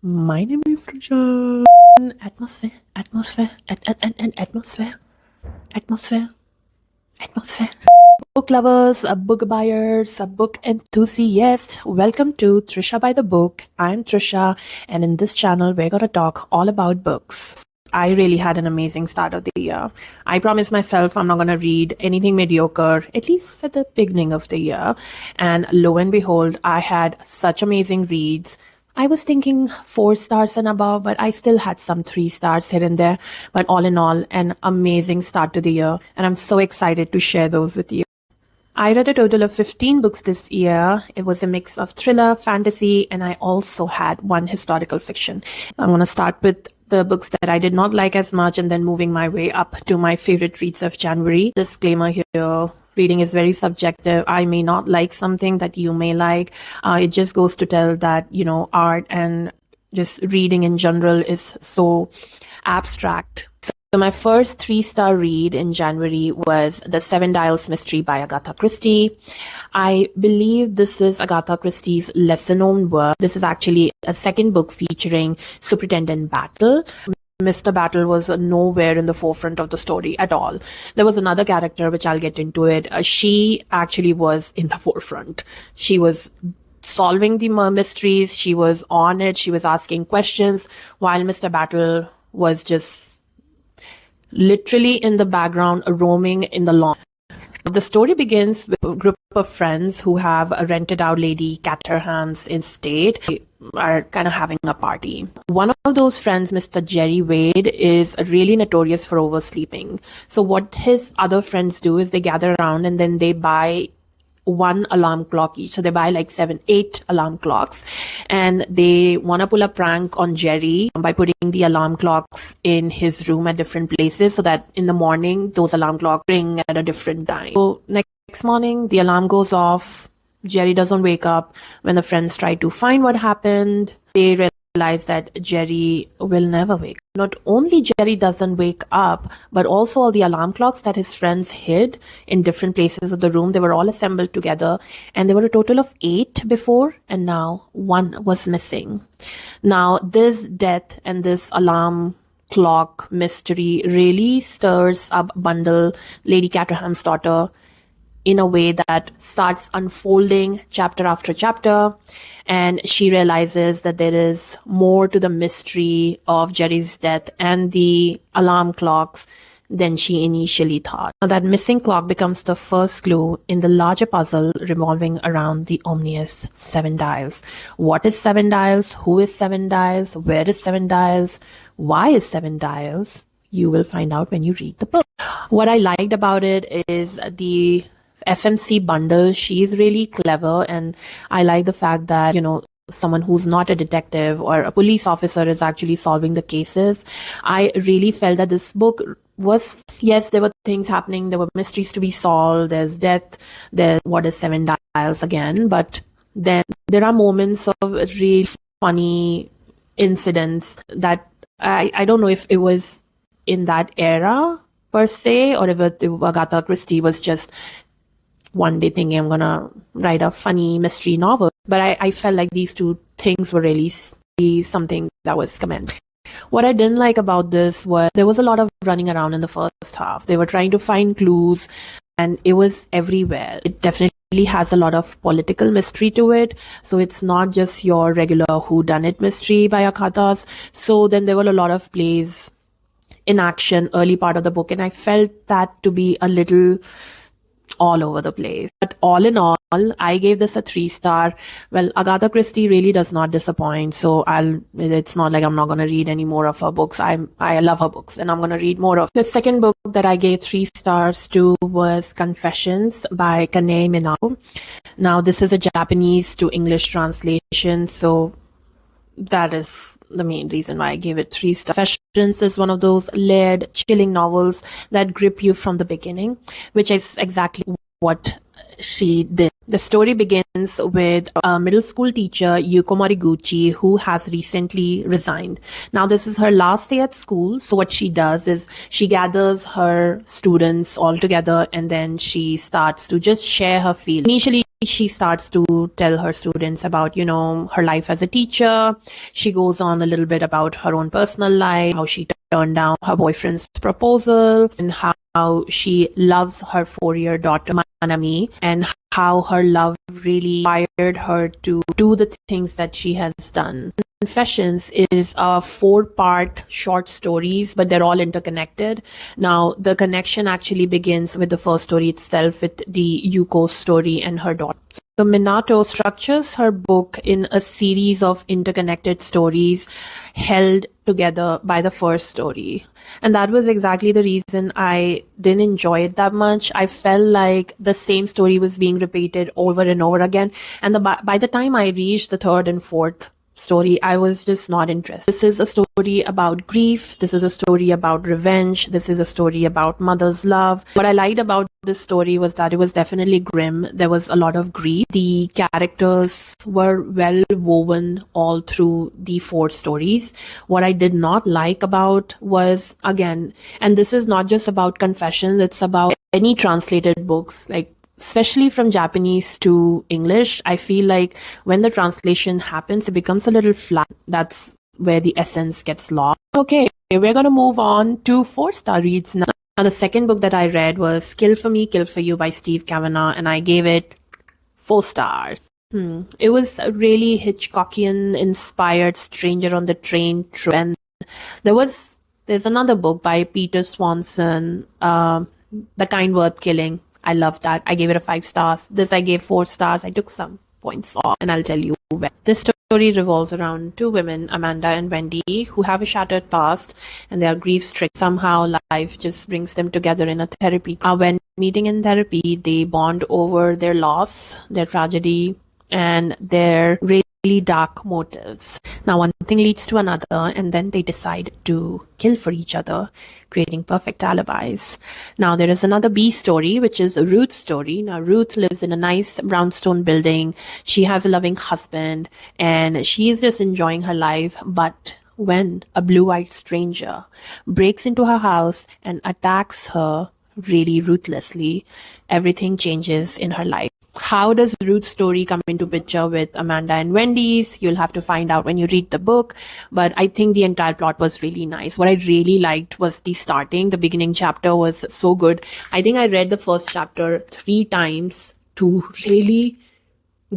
My name is Trisha. Atmosphere, atmosphere, atmosphere, atmosphere, atmosphere. Book lovers, book buyers, book enthusiasts, welcome to Trisha by the Book. I'm Trisha, and in this channel, we're going to talk all about books. I really had an amazing start of the year. I promised myself I'm not going to read anything mediocre, at least at the beginning of the year. And lo and behold, I had such amazing reads. I was thinking 4 stars and above, but I still had some 3 stars here and there. But all in all, an amazing start to the year. And I'm so excited to share those with you. I read a total of 15 books this year. It was a mix of thriller, fantasy, and I also had one historical fiction. I'm going to start with the books that I did not like as much and then moving my way up to my favorite reads of January. Disclaimer here. Reading is very subjective. I may not like something that you may like. It just goes to tell that, art and just reading in general is so abstract. So my first 3-star read in January was The Seven Dials Mystery by Agatha Christie. I believe this is Agatha Christie's lesser-known work. This is actually a second book featuring Superintendent Battle. Mr. Battle was nowhere in the forefront of the story at all. There was another character, which I'll get into it. She actually was in the forefront. She was solving the mysteries. She was on it. She was asking questions while Mr. Battle was just literally in the background, roaming in the lawn. The story begins with a group of friends who have rented out Lady Caterham's estate. They are kind of having a party. One of those friends, Mr. J.R.R, Wade, is really notorious for oversleeping. So what his other friends do is they gather around and then they buy one alarm clock each. So they buy like 7, 8 alarm clocks, and they want to pull a prank on Jerry by putting the alarm clocks in his room at different places so that in the morning those alarm clocks ring at a different time. So next morning the alarm goes off. Jerry doesn't wake up. When the friends try to find what happened, they realize that Jerry will never wake up. Not only Jerry doesn't wake up, but also all the alarm clocks that his friends hid in different places of the room, they were all assembled together, and there were a total of 8 before, and now 1 was missing. Now this death and this alarm clock mystery really stirs up Bundle, Lady Caterham's daughter, in a way that starts unfolding chapter after chapter, and she realizes that there is more to the mystery of Jerry's death and the alarm clocks than she initially thought. Now, that missing clock becomes the first clue in the larger puzzle revolving around the ominous 7 dials. What is 7 dials? Who is 7 dials? Where is 7 dials? Why is 7 dials? You will find out when you read the book. What I liked about it is the FMC Bundle. She's really clever, and I like the fact that, someone who's not a detective or a police officer is actually solving the cases. I really felt that this book was, yes, there were things happening, there were mysteries to be solved, there's death, there's what is 7 dials again, but then there are moments of really funny incidents that I don't know if it was in that era per se, or if Agatha Christie was just one day thinking I'm gonna write a funny mystery novel. But I felt like these two things were really something that was commended. What I didn't like about this was there was a lot of running around in the first half. They were trying to find clues, and it was everywhere. It definitely has a lot of political mystery to it. So it's not just your regular whodunit mystery by Agathas. So then there were a lot of plays in action early part of the book, and I felt that to be a little all over the place. But all in all, I gave this a 3-star. Well, Agatha Christie really does not disappoint. So it's not like I'm not going to read any more of her books. I love her books, and I'm going to read more of. The second book that I gave 3 stars to was Confessions by Kanae Minato. Now, this is a Japanese to English translation. So that is the main reason why I gave it 3 stars. Confessions is one of those layered, chilling novels that grip you from the beginning, which is exactly what she did. The story begins with a middle school teacher, Yuko Moriguchi, who has recently resigned. Now, this is her last day at school. So what she does is she gathers her students all together, and then she starts to just share her feelings. Initially, she starts to tell her students about, her life as a teacher. She goes on a little bit about her own personal life, how she turned down her boyfriend's proposal, and how she loves her 4-year daughter, Manami, and how her love really inspired her to do the things that she has done. Confessions is a 4-part short stories, but they're all interconnected. Now, the connection actually begins with the first story itself, with the Yuko story and her daughter. So Minato structures her book in a series of interconnected stories held together by the first story. And that was exactly the reason I didn't enjoy it that much. I felt like the same story was being repeated over and over again. And by the time I reached the third and fourth story, I was just not interested. This is a story about grief. This is a story about revenge. This is a story about mother's love. What I liked about this story was that it was definitely grim. There was a lot of grief. The characters were well woven all through the 4 stories. What I did not like about was, again, and this is not just about confessions, it's about any translated books, like especially from Japanese to English, I feel like when the translation happens, it becomes a little flat. That's where the essence gets lost. Okay, we're going to move on to 4-star reads now. Now, the second book that I read was Kill for Me, Kill for You by Steve Cavanagh, and I gave it 4 stars. It was a really Hitchcockian-inspired stranger on the train trope. And there's another book by Peter Swanson, The Kind Worth Killing. I love that. I gave it a 5 stars. This I gave 4 stars. I took some points off, and I'll tell you when. This story revolves around 2 women, Amanda and Wendy, who have a shattered past and they are grief-stricken. Somehow life just brings them together in a therapy. When meeting in therapy, they bond over their loss, their tragedy, and their really dark motives. Now, one thing leads to another, and then they decide to kill for each other, creating perfect alibis. Now, there is another B story, which is Ruth's story. Now, Ruth lives in a nice brownstone building. She has a loving husband, and she is just enjoying her life. But when a blue-eyed stranger breaks into her house and attacks her really ruthlessly, everything changes in her life. How does Ruth's story come into picture with Amanda and Wendy's? You'll have to find out when you read the book. But I think the entire plot was really nice. What I really liked was the beginning chapter was so good. I think I read the first chapter 3 times to really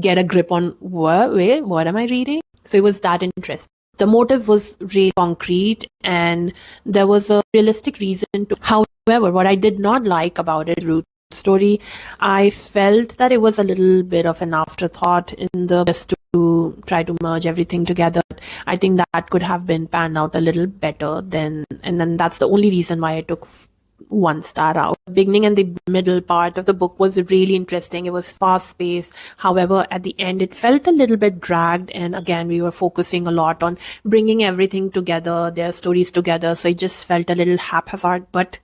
get a grip on what am I reading? So it was that interesting. The motive was really concrete and there was a realistic reason to. However, what I did not like about it, Ruth story, I felt that it was a little bit of an afterthought in the just to try to merge everything together. I think that could have been panned out a little better and then that's the only reason why I took 1 star out. The beginning and the middle part of the book was really interesting. It was fast paced. However, at the end, it felt a little bit dragged. And again, we were focusing a lot on bringing everything together, their stories together. So it just felt a little haphazard, but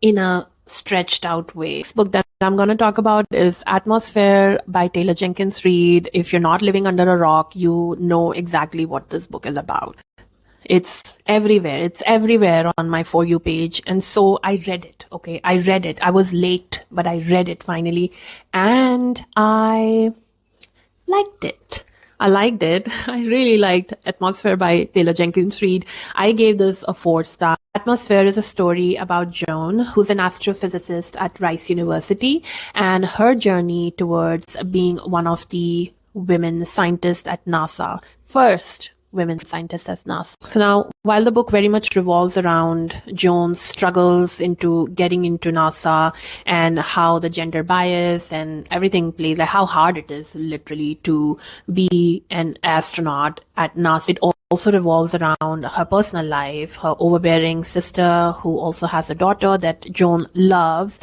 in a stretched out way. This book that I'm going to talk about is Atmosphere by Taylor Jenkins Reid. If you're not living under a rock, you know exactly what this book is about. It's everywhere. It's everywhere on my For You page. And so I read it. Okay. I read it. I was late, but I read it finally. And I liked it. I liked it. I really liked Atmosphere by Taylor Jenkins Reid. I gave this a 4 star. Atmosphere is a story about Joan, who's an astrophysicist at Rice University, and her journey towards being one of the women scientists at NASA. First women scientists at NASA. So now, while the book very much revolves around Joan's struggles into getting into NASA and how the gender bias and everything plays, like how hard it is literally to be an astronaut at NASA, it also revolves around her personal life, her overbearing sister who also has a daughter that Joan loved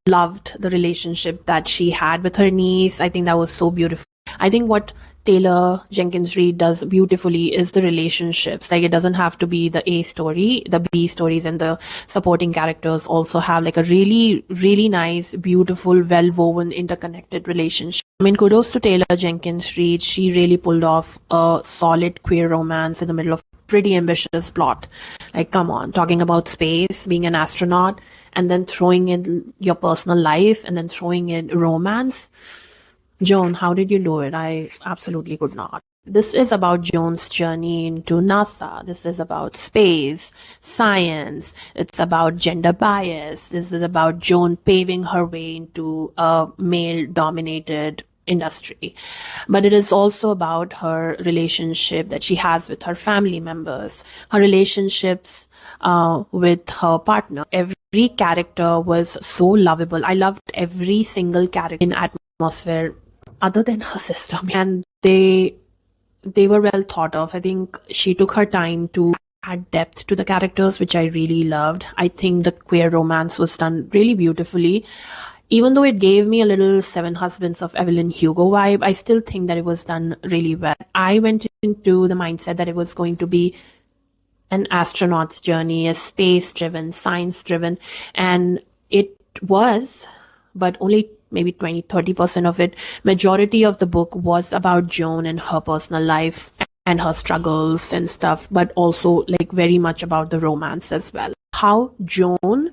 the relationship that she had with her niece. I think that was so beautiful. I think what Taylor Jenkins Reid does beautifully is the relationships. Like, it doesn't have to be the A story, the B stories and the supporting characters also have like a really, really nice, beautiful, well-woven, interconnected relationship. I mean, kudos to Taylor Jenkins Reid. She really pulled off a solid queer romance in the middle of a pretty ambitious plot. Like, come on, talking about space, being an astronaut, and then throwing in your personal life and then throwing in romance. Joan, how did you do it? I absolutely could not. This is about Joan's journey into NASA. This is about space, science. It's about gender bias. This is about Joan paving her way into a male dominated industry. But it is also about her relationship that she has with her family members, her relationships with her partner. Every character was so lovable. I loved every single character in Atmosphere other than her sister, and they were well thought of. I think she took her time to add depth to the characters, which I really loved. I think the queer romance was done really beautifully. Even though it gave me a little Seven Husbands of Evelyn Hugo vibe, I still think that it was done really well. I went into the mindset that it was going to be an astronaut's journey, a space-driven, science-driven, and it was, but only maybe 20-30% of it. Majority of the book was about Joan and her personal life and her struggles and stuff, but also like very much about the romance as well. How Joan,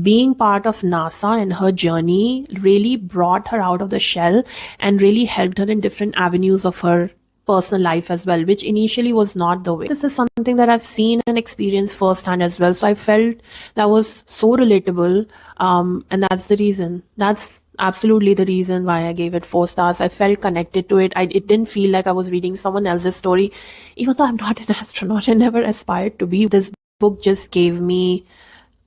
being part of NASA and her journey, really brought her out of the shell and really helped her in different avenues of her personal life as well, which initially was not the way. This is something that I've seen and experienced firsthand as well. So I felt that was so relatable. And that's the reason. That's absolutely the reason why I gave it 4 stars. I felt connected to it. It didn't feel like I was reading someone else's story, even though I'm not an astronaut and never aspired to be. This book just gave me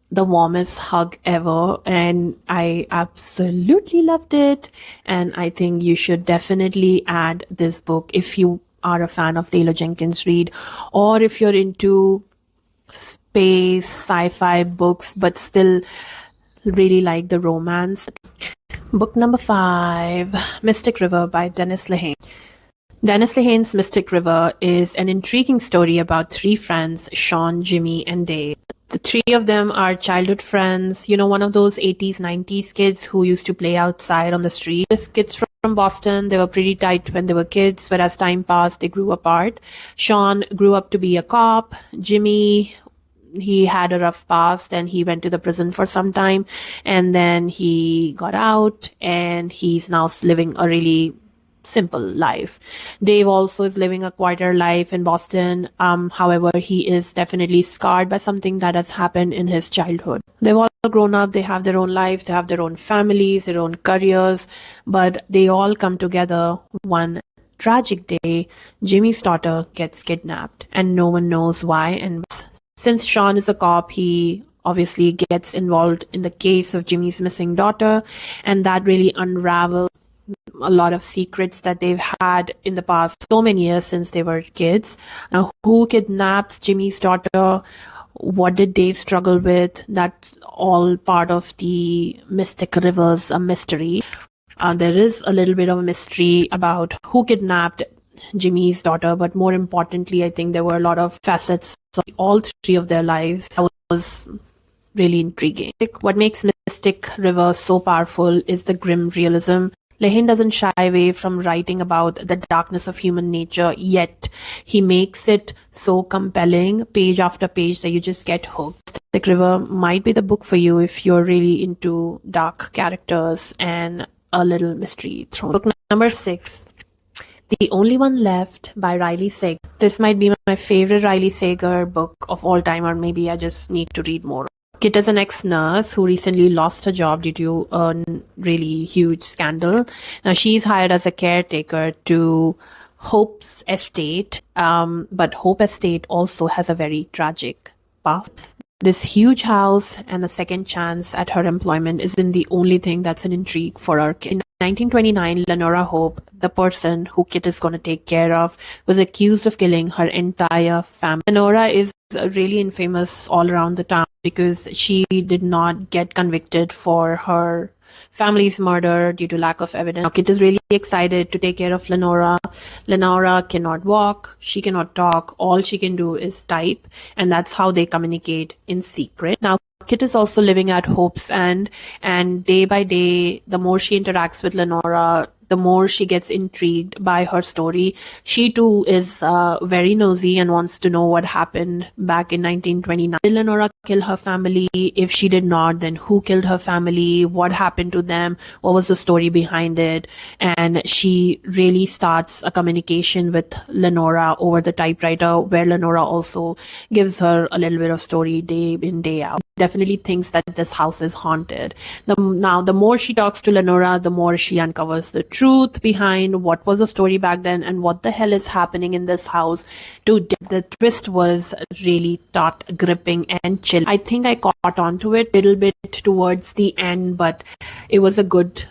the warmest hug ever, and I absolutely loved it. And I think you should definitely add this book if you are a fan of Taylor Jenkins Reid, or if you're into space sci-fi books but still really like the romance. Book number 5, Mystic River by Dennis Lehane. Dennis Lehane's Mystic River is an intriguing story about 3 friends, Sean, Jimmy, and Dave. The 3 of them are childhood friends, one of those 80s, 90s kids who used to play outside on the street. These kids from Boston, they were pretty tight when they were kids, but as time passed, they grew apart. Sean grew up to be a cop. Jimmy, he had a rough past and he went to the prison for some time, and then he got out and he's now living a really simple life. Dave also is living a quieter life in Boston. However, he is definitely scarred by something that has happened in his childhood. They've all grown up, they have their own life, they have their own families, their own careers, but they all come together one tragic day. Jimmy's daughter gets kidnapped and no one knows why. And since Sean is a cop, he obviously gets involved in the case of Jimmy's missing daughter, and that really unravels a lot of secrets that they've had in the past so many years since they were kids. Now, who kidnaps Jimmy's daughter? What did Dave struggle with? That's all part of the Mystic River's a mystery. There is a little bit of a mystery about who kidnapped Jimmy's daughter, but more importantly, I think there were a lot of facets of all 3 of their lives. That was really intriguing. What makes Mystic River so powerful is the grim realism. Lehane doesn't shy away from writing about the darkness of human nature, yet he makes it so compelling, page after page, that you just get hooked. Mystic River might be the book for you if you're really into dark characters and a little mystery thrown. Book number 6, The Only One Left by Riley Sager. This might be my favorite Riley Sager book of all time, or maybe I just need to read more. Kit is an ex-nurse who recently lost her job due to a really huge scandal. Now she's hired as a caretaker to Hope's estate, but Hope Estate also has a very tragic past. This huge house and the second chance at her employment isn't the only thing that's an intrigue for her. In 1929, Lenora Hope, the person who Kit is going to take care of, was accused of killing her entire family. Lenora is really infamous all around the town because she did not get convicted for her family's murder due to lack of evidence. Now, Kit is really excited to take care of Lenora. Lenora cannot walk, she cannot talk, all she can do is type, and that's how they communicate in secret. Now, Kit is also living at Hope's End, and day by day, the more she interacts with Lenora, the more she gets intrigued by her story. She too is very nosy and wants to know what happened back in 1929. Did Lenora kill her family? If she did not, then who killed her family? What happened to them? What was the story behind it? And she really starts a communication with Lenora over the typewriter, where Lenora also gives her a little bit of story day in, day out. Definitely thinks that this house is haunted. Now, the more she talks to Lenora, the more she uncovers the truth behind what was the story back then and what the hell is happening in this house. The twist was really taut, gripping, and chill. I think I caught on to it a little bit towards the end, but it was a good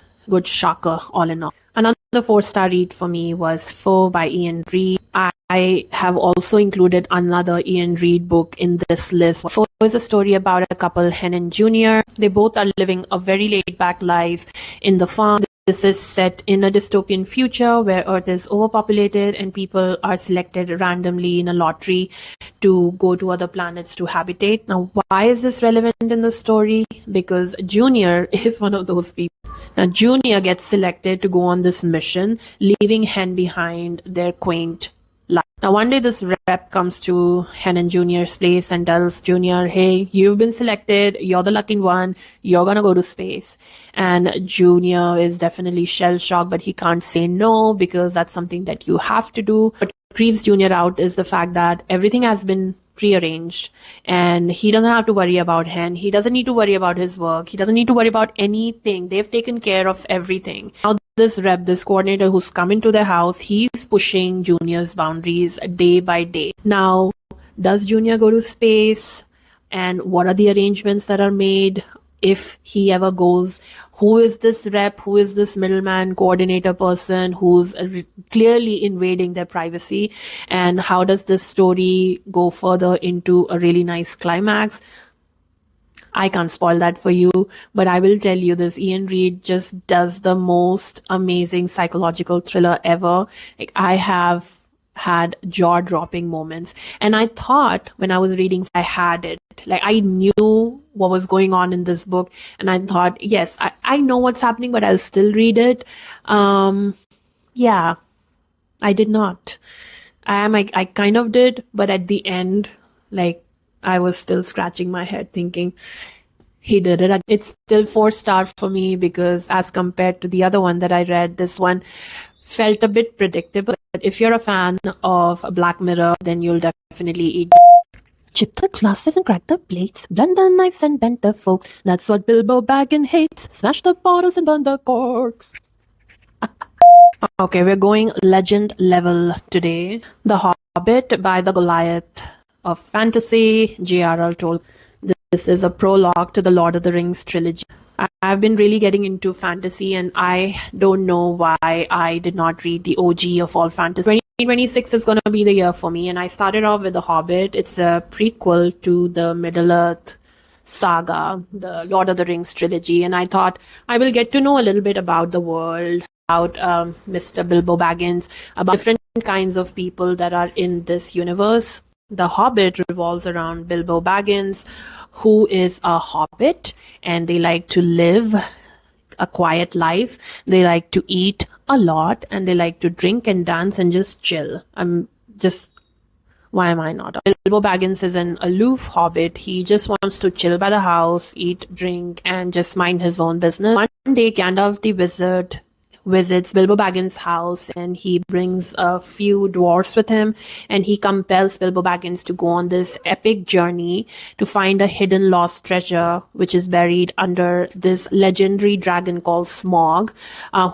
shocker all in all. Another 4-star read for me was Foe by Iain Reid. I have also included another Iain Reid book in this list. Foe is a story about a couple, Hen and Junior. They both are living a very laid-back life in the farm. This is set in a dystopian future where Earth is overpopulated and people are selected randomly in a lottery to go to other planets to habitate. Now, why is this relevant in the story? Because Junior is one of those people. Now, Junior gets selected to go on this mission, leaving Hen behind their quaint life. Now, one day this rep comes to Hen and Junior's place and tells Junior, hey, you've been selected. You're the lucky one. You're going to go to space. And Junior is definitely shell-shocked, but he can't say no because that's something that you have to do. What creeps Junior out is the fact that everything has been prearranged and he doesn't have to worry about Hen. He doesn't need to worry about his work. He doesn't need to worry about anything. They've taken care of everything. Now this coordinator who's come into their house, he's pushing Junior's boundaries day by day. Now, does Junior go to space? And what are the arrangements that are made if he ever goes? Who is this rep? Who is this middleman coordinator person who's clearly invading their privacy? And how does this story go further into a really nice climax? I can't spoil that for you, but I will tell you this, Iain Reid just does the most amazing psychological thriller ever. Like, I have had jaw-dropping moments. And I thought when I was reading, I had it. Like, I knew what was going on in this book. And I thought, yes, I know what's happening, but I'll still read it. Yeah, I did not. I kind of did, but at the end, like, I was still scratching my head thinking, he did it. It's still 4-star for me because as compared to the other one that I read, this one felt a bit predictable. But if you're a fan of Black Mirror, then you'll definitely eat. Chip the glasses and crack the plates, blend the knives and bend the forks. That's what Bilbo Baggins hates. Smash the bottles and burn the corks. Okay, we're going legend level today. The Hobbit by the Goliath of fantasy, J.R.R. Tolkien. This is a prologue to the Lord of the Rings trilogy. I've been really getting into fantasy and I don't know why I did not read the OG of all fantasy. 2026 is going to be the year for me, and I started off with The Hobbit. It's a prequel to the Middle-earth saga, the Lord of the Rings trilogy, and I thought I will get to know a little bit about the world, about Mr. Bilbo Baggins, about different kinds of people that are in this universe. The Hobbit revolves around Bilbo Baggins, who is a hobbit, and they like to live a quiet life. They like to eat a lot, and they like to drink and dance and just chill. Why am I not? Bilbo Baggins is an aloof hobbit. He just wants to chill by the house, eat, drink, and just mind his own business. One day, Gandalf the wizard visits Bilbo Baggins' house, and he brings a few dwarfs with him, and he compels Bilbo Baggins to go on this epic journey to find a hidden lost treasure which is buried under this legendary dragon called Smaug,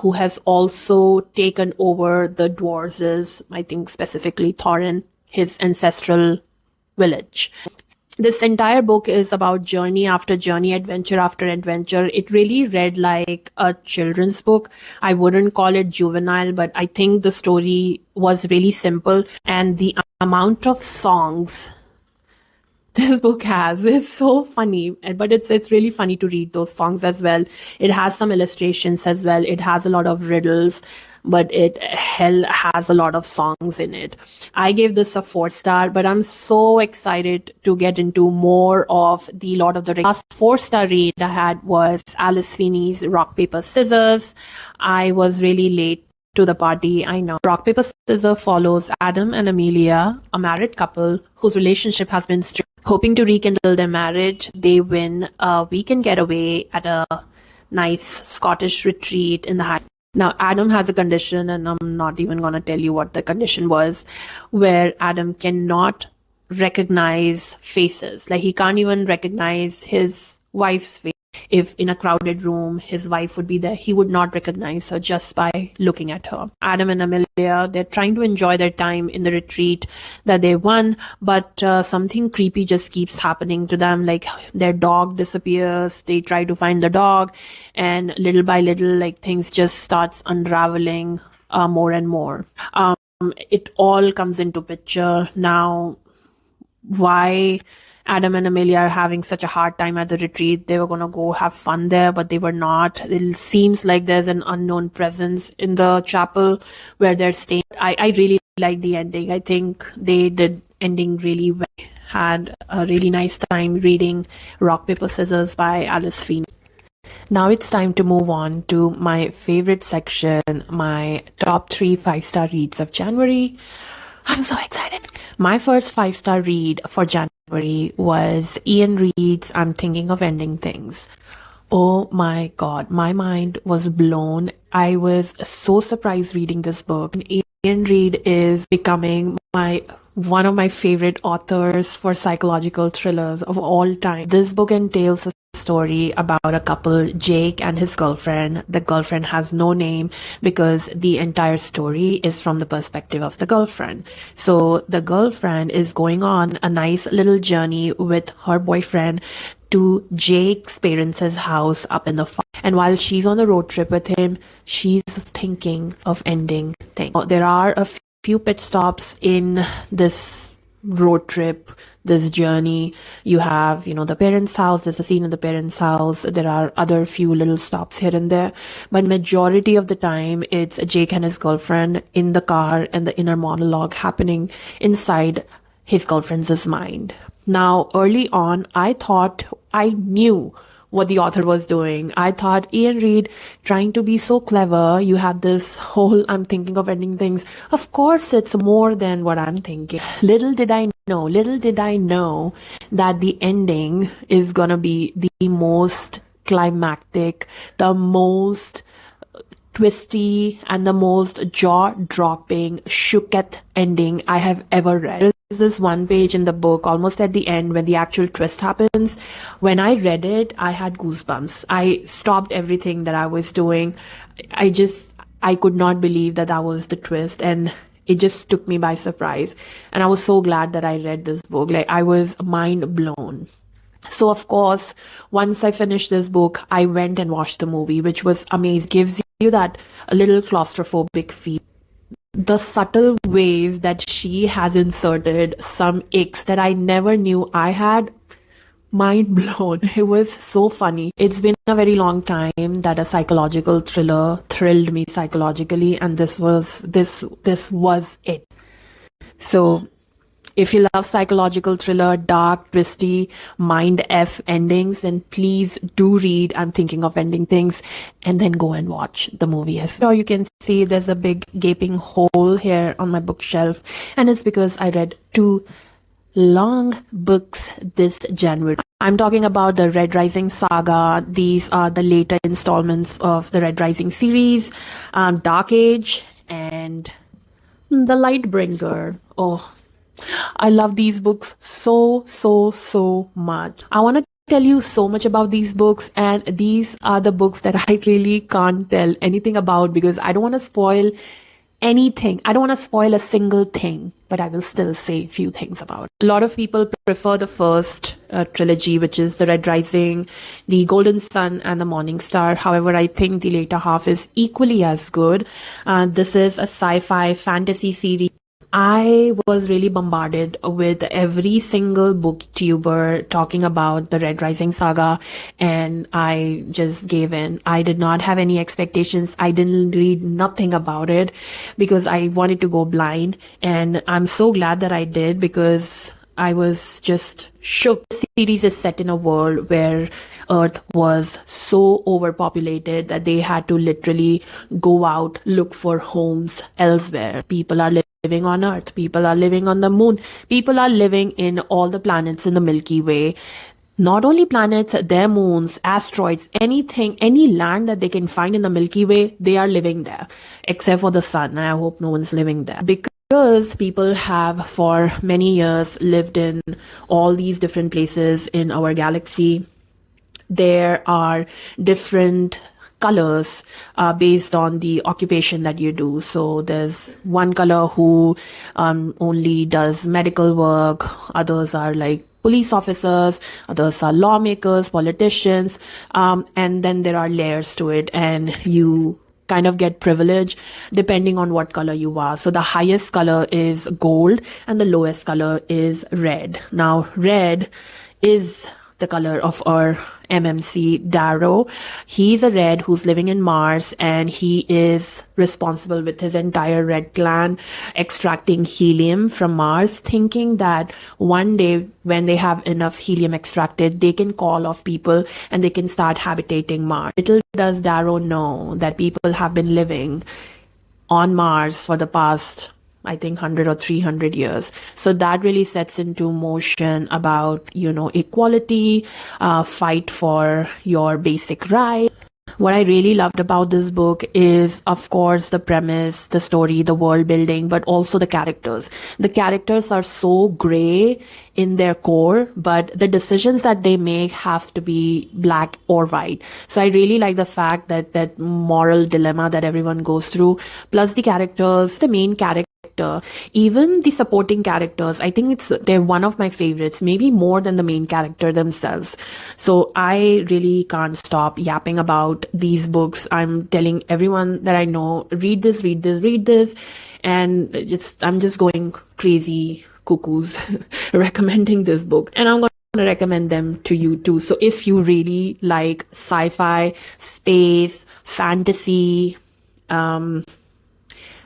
who has also taken over the dwarves', I think specifically Thorin, his ancestral village. This entire book is about journey after journey, adventure after adventure. It really read like a children's book. I wouldn't call it juvenile, but I think the story was really simple. And the amount of songs this book has is so funny, but it's really funny to read those songs as well. It has some illustrations as well. It has a lot of riddles. but it hell has a lot of songs in it. I gave this a 4-star, but I'm so excited to get into more of the Lord of the Rings. Last 4-star read I had was Alice Feeney's Rock, Paper, Scissors. I was really late to the party, I know. Rock, Paper, Scissors follows Adam and Amelia, a married couple whose relationship has been strained. Hoping to rekindle their marriage, they win a weekend getaway at a nice Scottish retreat in the Highlands. Now, Adam has a condition, and I'm not even going to tell you what the condition was, where Adam cannot recognize faces. Like, he can't even recognize his wife's face. If in a crowded room, his wife would be there, he would not recognize her just by looking at her. Adam and Amelia, they're trying to enjoy their time in the retreat that they won, but something creepy just keeps happening to them. Like, their dog disappears, they try to find the dog, and little by little, like, things just starts unraveling more and more. It all comes into picture now. Why Adam and Amelia are having such a hard time at the retreat. They were going to go have fun there, but they were not. It seems like there's an unknown presence in the chapel where they're staying. I really like the ending. I think they did ending really well. Had a really nice time reading Rock, Paper, Scissors by Alice Feeney. Now it's time to move on to my favorite section, my top 3 5-star reads of January. I'm so excited. My first 5-star read for January was Iain Reid's I'm Thinking of Ending Things. Oh my God, my mind was blown. I was so surprised reading this book. Iain Reid is becoming one of my favorite authors for psychological thrillers of all time. This book entails a story about a couple, Jake and his girlfriend. The girlfriend has no name because the entire story is from the perspective of the girlfriend. So the girlfriend is going on a nice little journey with her boyfriend to Jake's parents' house up in the farm. And while she's on the road trip with him, she's thinking of ending things. There are a few pit stops in this road trip, this journey. You have, the parents' house. There's a scene in the parents' house. There are other few little stops here and there. But majority of the time, it's Jake and his girlfriend in the car and the inner monologue happening inside his girlfriend's mind. Now, early on, I thought I knew what the author was doing. I thought Iain Reid trying to be so clever. You had this whole I'm thinking of ending things. Of course, it's more than what I'm thinking. Little did I know that the ending is gonna be the most climactic, the most twisty, and the most jaw-dropping, shooketh ending I have ever read. There's this one page in the book, almost at the end, when the actual twist happens. When I read it, I had goosebumps. I stopped everything that I was doing. I could not believe that was the twist, and it just took me by surprise. And I was so glad that I read this book. Like, I was mind blown. So, of course, once I finished this book, I went and watched the movie, which was amazing. Gives you that a little claustrophobic feel. The subtle ways that she has inserted some icks that I never knew I had, mind blown. It was so funny. It's been a very long time that a psychological thriller thrilled me psychologically, and this was it. So, if you love psychological thriller, dark, twisty, mind F endings, then please do read I'm Thinking of Ending Things, and then go and watch the movie as well. So you can see there's a big gaping hole here on my bookshelf, and it's because I read 2 long books this January. I'm talking about the Red Rising saga. These are the later installments of the Red Rising series, Dark Age and The Lightbringer. Oh, I love these books so much. I want to tell you so much about these books, and these are the books that I really can't tell anything about because I don't want to spoil anything. I don't want to spoil a single thing, but I will still say a few things about it. A lot of people prefer the first trilogy, which is the Red Rising, the Golden Sun, and the Morning Star. However, I think the later half is equally as good. This is a sci-fi fantasy series I was really bombarded with every single booktuber talking about the Red Rising saga, and I just gave in. I did not have any expectations. I didn't read nothing about it because I wanted to go blind, and I'm so glad that I did because I was just shook. The series is set in a world where Earth was so overpopulated that they had to literally go out, look for homes elsewhere. People are living on Earth, people are living on the moon, people are living in all the planets in the Milky Way. Not only planets, their moons, asteroids, anything, any land that they can find in the Milky Way, they are living there, except for the sun. And I hope no one's living there. Because people have for many years lived in all these different places in our galaxy, there are different colors based on the occupation that you do. So there's one color who only does medical work, others are like police officers, others are lawmakers, politicians, and then there are layers to it, and you kind of get privilege depending on what color you are. So the highest color is gold and the lowest color is red. Now red is the color of our MMC Darrow. He's a red who's living in Mars, and he is responsible with his entire red clan extracting helium from Mars, thinking that one day when they have enough helium extracted, they can call off people and they can start habitating Mars. Little does Darrow know that people have been living on Mars for the past, I think, 100 or 300 years. So that really sets into motion about, equality, fight for your basic rights. What I really loved about this book is, of course, the premise, the story, the world building, but also the characters. The characters are so gray in their core, but the decisions that they make have to be black or white. So I really like the fact that that moral dilemma that everyone goes through, plus the characters, the main character, even the supporting characters, I think they're one of my favorites, maybe more than the main character themselves. So I really can't stop yapping about these books. I'm telling everyone that I know, read this, read this, read this, and I'm just going crazy cuckoos recommending this book, and I'm going to recommend them to you too. So if you really like sci-fi, space, fantasy,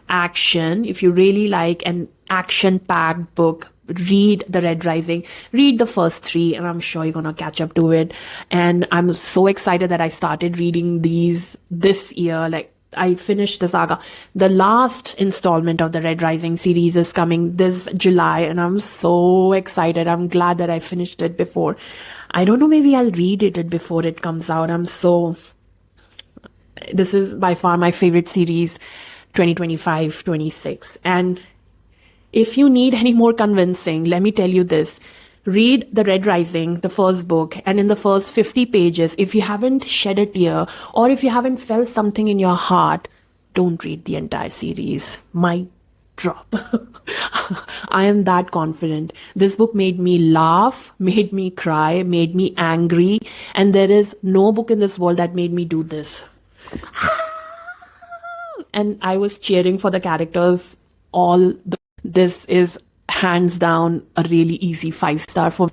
action, if you really like an action-packed book, read The Red Rising, read the first 3, and I'm sure you're gonna catch up to it. And I'm so excited that I started reading these this year. Like, I finished the saga. The last installment of the Red Rising series is coming this July, and I'm so excited. I'm glad that I finished it before. I don't know, maybe I'll read it before it comes out. This is by far my favorite series, 2025-26. And if you need any more convincing, let me tell you this. Read The Red Rising, the first book, and in the first 50 pages, if you haven't shed a tear or if you haven't felt something in your heart, don't read the entire series. Mic drop. I am that confident. This book made me laugh, made me cry, made me angry, and there is no book in this world that made me do this. And I was cheering for the characters. This is hands down a really easy 5-star for me.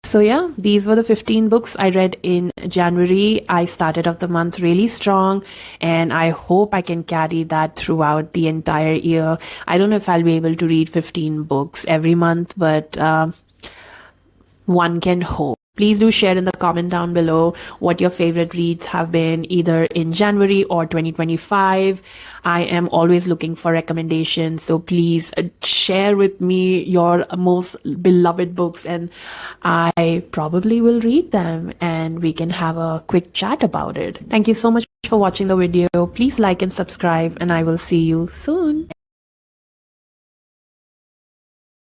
So yeah, these were the 15 books I read in January. I started off the month really strong, and I hope I can carry that throughout the entire year. I don't know if I'll be able to read 15 books every month, but one can hope. Please do share in the comment down below what your favorite reads have been, either in January or 2025. I am always looking for recommendations, so please share with me your most beloved books, and I probably will read them and we can have a quick chat about it. Thank you so much for watching the video. Please like and subscribe, and I will see you soon.